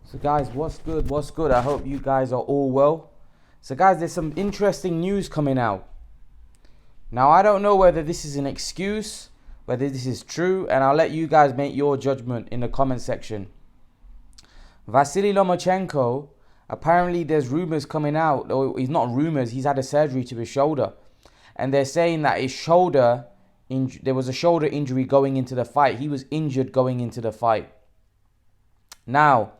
So guys, what's good? What's good? I hope you guys are all well. So guys, there's some interesting news coming out. Now, I don't know whether this is an excuse, whether this is true, and I'll let you guys make your judgment in the comment section. VASYL Lomachenko, apparently there's rumors coming out, or it's not rumors, he's had a surgery to his shoulder. And they're saying that his shoulder, there was a shoulder injury going into the fight. He was injured going into the fight. Now,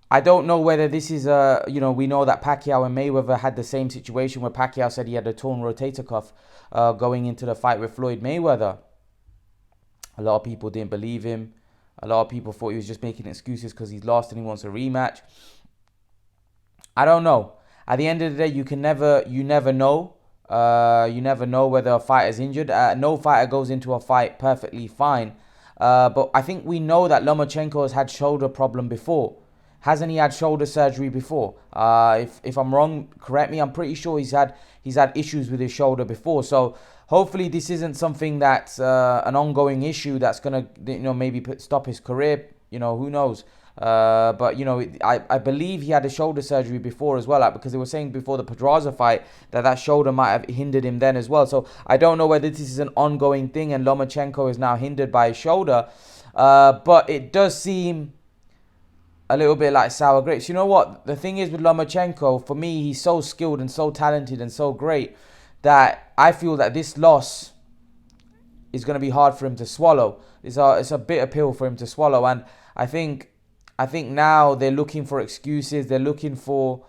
I don't know whether this is we know that Pacquiao and Mayweather had the same situation where Pacquiao said he had a torn rotator cuff going into the fight with Floyd Mayweather. A lot of people didn't believe him. A lot of people thought he was just making excuses because he's lost and he wants a rematch. I don't know. At the end of the day, you never know. You never know whether a fighter's injured. No fighter goes into a fight perfectly fine. But I think we know that Lomachenko has had shoulder problem before. Hasn't he had shoulder surgery before? If I'm wrong, correct me. I'm pretty sure he's had issues with his shoulder before. So hopefully this isn't something that's an ongoing issue that's gonna maybe stop his career. Who knows? But I believe he had a shoulder surgery before as well, because they were saying before the Pedraza fight that shoulder might have hindered him then as well. So I don't know whether this is an ongoing thing and Lomachenko is now hindered by his shoulder. But it does seem a little bit like sour grapes. You know what? The thing is with Lomachenko, for me, he's so skilled and so talented and so great that I feel that this loss is going to be hard for him to swallow. It's a bitter pill for him to swallow. And I think now they're looking for excuses. They're looking for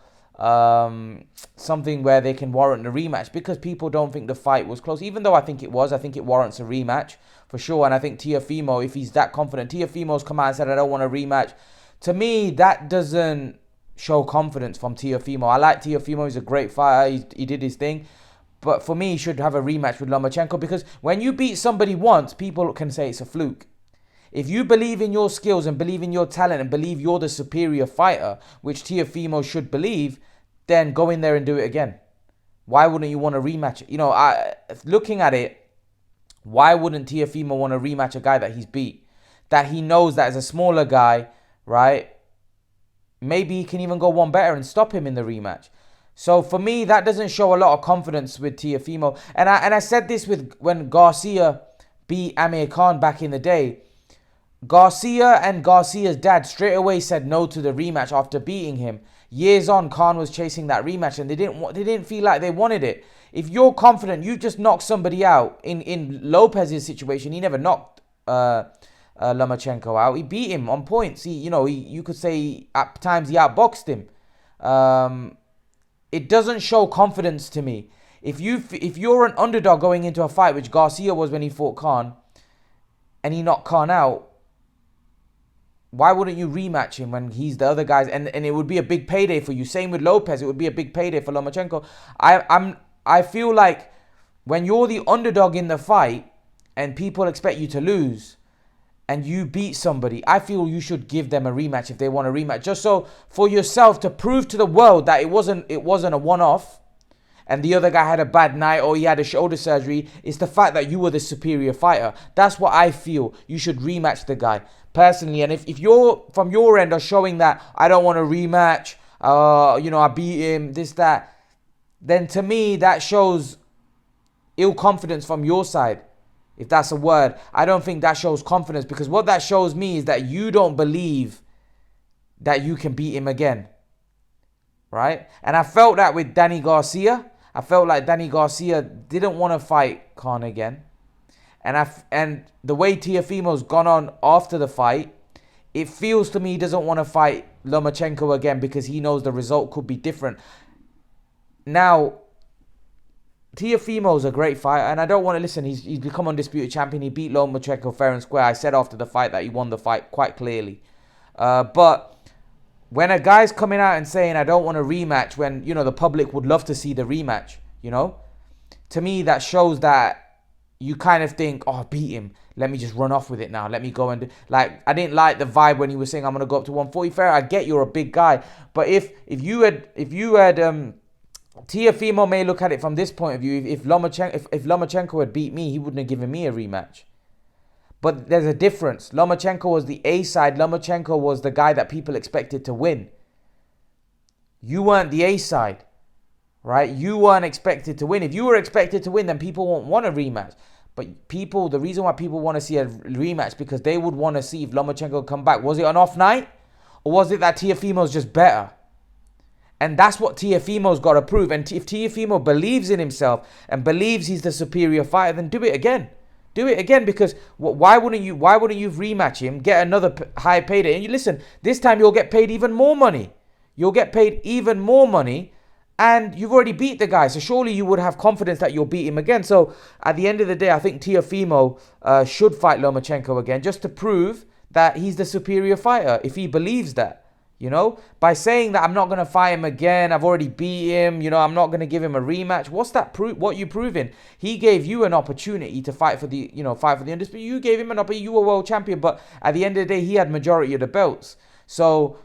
something where they can warrant a rematch, because people don't think the fight was close. Even though I think it was, I think it warrants a rematch for sure. And I think Teofimo, if he's that confident, Teofimo's come out and said, I don't want a rematch. To me, that doesn't show confidence from Teofimo. I like Teofimo. He's a great fighter. He did his thing. But for me, he should have a rematch with Lomachenko, because when you beat somebody once, people can say it's a fluke. If you believe in your skills and believe in your talent and believe you're the superior fighter, which Teofimo should believe, then go in there and do it again. Why wouldn't you want to rematch it? Looking at it, why wouldn't Teofimo want to rematch a guy that he's beat? That he knows that as a smaller guy, right? Maybe he can even go one better and stop him in the rematch. So for me, that doesn't show a lot of confidence with Teofimo. And I said this when Garcia beat Amir Khan back in the day. Garcia and Garcia's dad straight away said no to the rematch after beating him. Years on, Khan was chasing that rematch and they didn't feel like they wanted it. If you're confident, you just knocked somebody out. In Lopez's situation, he never knocked Lomachenko out. He beat him on points. You could say at times he outboxed him. It doesn't show confidence to me. If you're an underdog going into a fight, which Garcia was when he fought Khan, and he knocked Khan out, why wouldn't you rematch him when he's the other guys? And it would be a big payday for you. Same with Lopez, it would be a big payday for Lomachenko. I feel like when you're the underdog in the fight and people expect you to lose, and you beat somebody, I feel you should give them a rematch if they want a rematch. Just so for yourself to prove to the world that it wasn't a one-off and the other guy had a bad night or he had a shoulder surgery. It's the fact that you were the superior fighter. That's what I feel. You should rematch the guy, personally. And if you're, from your end, are showing that I don't want a rematch, I beat him, this, that, then to me that shows ill confidence from your side. If that's a word, I don't think that shows confidence, because what that shows me is that you don't believe that you can beat him again, right? And I felt that with Danny Garcia. I felt like Danny Garcia didn't want to fight Khan again. And the way Teofimo's gone on after the fight, it feels to me he doesn't want to fight Lomachenko again because he knows the result could be different. Now, Teofimo's a great fighter, and I don't want to listen. He's become undisputed champion. He beat Lomachenko fair and square. I said after the fight that he won the fight quite clearly. But when a guy's coming out and saying, I don't want a rematch, when, the public would love to see the rematch, to me that shows that you kind of think, oh, beat him. Let me just run off with it now. Let me go and I didn't like the vibe when he was saying, I'm going to go up to 140. Fair, I get you're a big guy. But if you had Teofimo may look at it from this point of view. If Lomachenko had beat me, he wouldn't have given me a rematch. But there's a difference. Lomachenko was the A side. Lomachenko was the guy that people expected to win. You weren't the A side, right? You weren't expected to win. If you were expected to win, then people won't want a rematch. But the reason why people want to see a rematch, because they would want to see if Lomachenko would come back. Was it an off night? Or was it that Teofimo's just better? And that's what Teofimo's got to prove. And if Teofimo believes in himself and believes he's the superior fighter, then do it again. Do it again, because why wouldn't you rematch him, get another high payday? And you listen, this time you'll get paid even more money. You'll get paid even more money, and you've already beat the guy. So surely you would have confidence that you'll beat him again. So at the end of the day, I think Teofimo should fight Lomachenko again, just to prove that he's the superior fighter, if he believes that. You know, by saying that I'm not going to fight him again, I've already beat him, you know, I'm not going to give him a rematch. What's that what you proving? He gave you an opportunity to fight for the, undisputed. You gave him an opportunity. You were world champion, but at the end of the day, he had majority of the belts. So,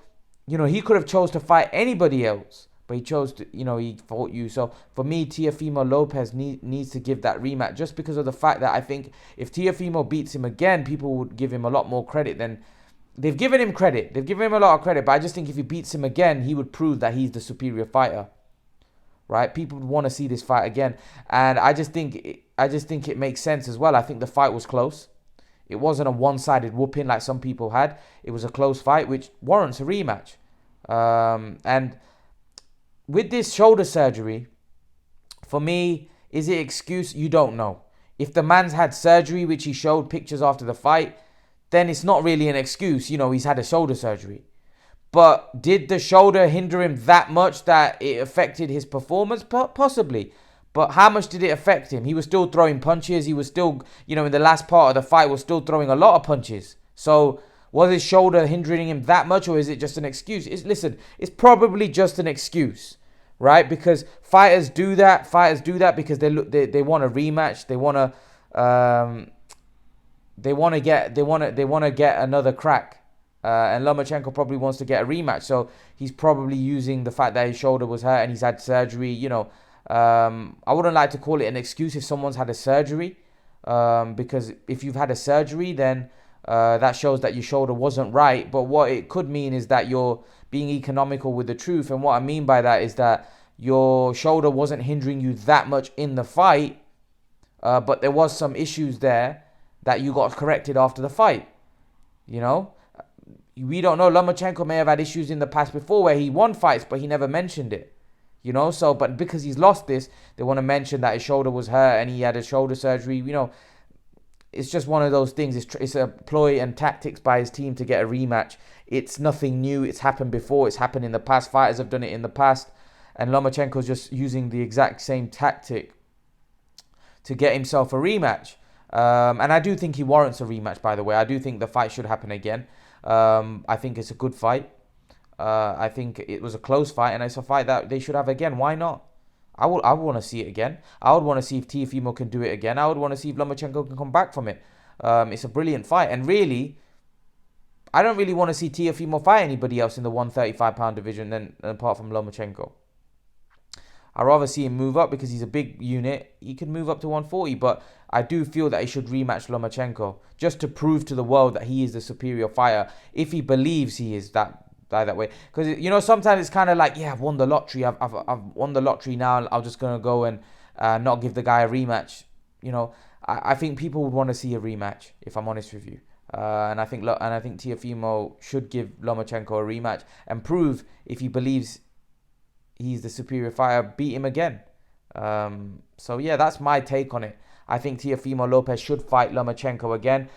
he could have chose to fight anybody else, but he chose to, he fought you. So for me, Teofimo Lopez needs to give that rematch, just because of the fact that I think if Teofimo beats him again, people would give him a lot more credit than. They've given him credit. They've given him a lot of credit. But I just think if he beats him again, he would prove that he's the superior fighter. Right? People would want to see this fight again. And I just think it makes sense as well. I think the fight was close. It wasn't a one-sided whooping like some people had. It was a close fight, which warrants a rematch. And with this shoulder surgery, for me, is it excuse? You don't know. If the man's had surgery, which he showed pictures after the fight, then it's not really an excuse. He's had a shoulder surgery. But did the shoulder hinder him that much that it affected his performance? Possibly. But how much did it affect him? He was still throwing punches. He was still, in the last part of the fight, was still throwing a lot of punches. So was his shoulder hindering him that much, or is it just an excuse? It's probably just an excuse, right? Because fighters do that. Fighters do that because they want a rematch. They want to get another crack, and Lomachenko probably wants to get a rematch. So he's probably using the fact that his shoulder was hurt and he's had surgery. I wouldn't like to call it an excuse if someone's had a surgery, because if you've had a surgery, then that shows that your shoulder wasn't right. But what it could mean is that you're being economical with the truth. And what I mean by that is that your shoulder wasn't hindering you that much in the fight, but there was some issues there that you got corrected after the fight. We don't know. Lomachenko may have had issues in the past before where he won fights, but he never mentioned it. But because he's lost this, they want to mention that his shoulder was hurt and he had a shoulder surgery. It's just one of those things. It's a ploy and tactics by his team to get a rematch. It's nothing new. It's happened before. It's happened in the past. Fighters have done it in the past. And Lomachenko's just using the exact same tactic to get himself a rematch. And I do think he warrants a rematch, by the way. I do think the fight should happen again. I think it's a good fight. I think it was a close fight, and it's a fight that they should have again. Why not? I would want to see it again. I would want to see if Teofimo can do it again. I would want to see if Lomachenko can come back from it. It's a brilliant fight. And really, I don't really want to see Teofimo fight anybody else in the 135-pound division than apart from Lomachenko. I'd rather see him move up because he's a big unit. He can move up to 140, but I do feel that he should rematch Lomachenko just to prove to the world that he is the superior fighter, if he believes he is that way. Because, sometimes it's kind of like, yeah, I've won the lottery. I've won the lottery now. I'm just going to go and not give the guy a rematch. I think people would want to see a rematch, if I'm honest with you. And I think Teofimo should give Lomachenko a rematch and prove, if he believes he's the superior fighter, beat him again. So yeah, that's my take on it. I think Teofimo Lopez should fight Lomachenko again.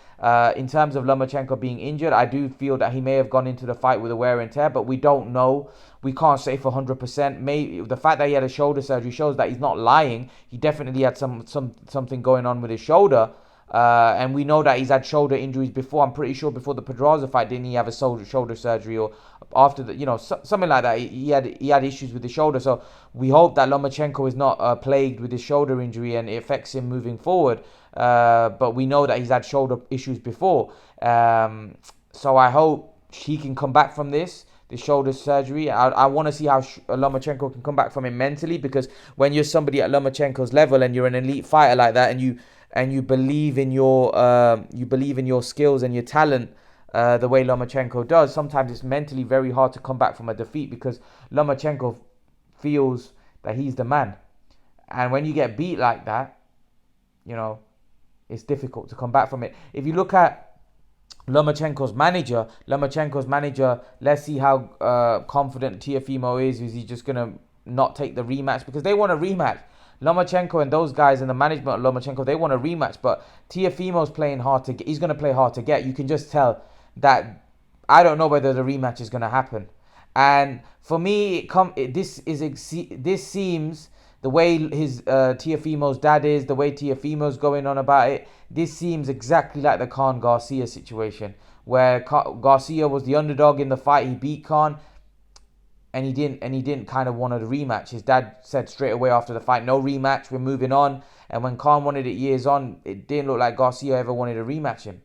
In terms of Lomachenko being injured, I do feel that he may have gone into the fight with a wear and tear, but we don't know. We can't say for 100%. Maybe the fact that he had a shoulder surgery shows that he's not lying. He definitely had something going on with his shoulder. And we know that he's had shoulder injuries before. I'm pretty sure before the Pedraza fight, didn't he have a shoulder surgery, or after the, something like that? He had issues with his shoulder. So we hope that Lomachenko is not plagued with his shoulder injury and it affects him moving forward. But we know that he's had shoulder issues before. So I hope he can come back from this shoulder surgery. I want to see how Lomachenko can come back from it mentally, because when you're somebody at Lomachenko's level and you're an elite fighter like that, and you believe in your skills and your talent, the way Lomachenko does, sometimes it's mentally very hard to come back from a defeat, because Lomachenko feels that he's the man. And when you get beat like that, it's difficult to come back from it. If you look at Lomachenko's manager, let's see how confident Teofimo is. Is he just going to not take the rematch? Because they want a rematch. Lomachenko and those guys in the management of Lomachenko, they want a rematch. But Teofimo's playing hard to get. He's going to play hard to get. You can just tell that I don't know whether the rematch is going to happen. And for me, this seems, the way his Teofimo's dad is, the way Teofimo's going on about it, this seems exactly like the Khan Garcia situation, where Garcia was the underdog in the fight. He beat Khan, and he didn't kind of want a rematch. His dad said straight away after the fight, no rematch, we're moving on. And when Khan wanted it years on, it didn't look like Garcia ever wanted to rematch him.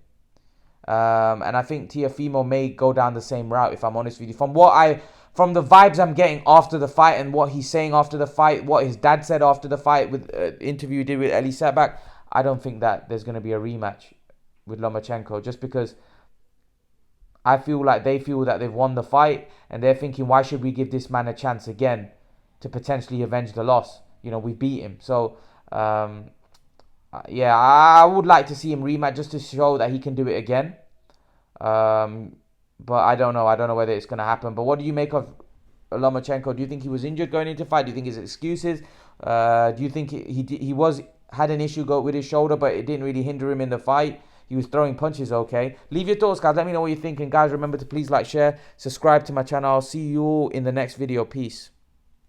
And I think Teofimo may go down the same route, if I'm honest with you. From the vibes I'm getting after the fight and what he's saying after the fight, what his dad said after the fight with interview he did with Eli Setback, I don't think that there's going to be a rematch with Lomachenko, just because I feel like they feel that they've won the fight, and they're thinking, why should we give this man a chance again to potentially avenge the loss? We beat him. So, yeah, I would like to see him rematch just to show that he can do it again. But I don't know. I don't know whether it's going to happen. But what do you make of Lomachenko? Do you think he was injured going into the fight? Do you think it's excuses? Do you think he had an issue with his shoulder, but it didn't really hinder him in the fight? He was throwing punches okay. Leave your thoughts, guys. Let me know what you're thinking. Guys, remember to please like, share, subscribe to my channel. I'll see you all in the next video. Peace.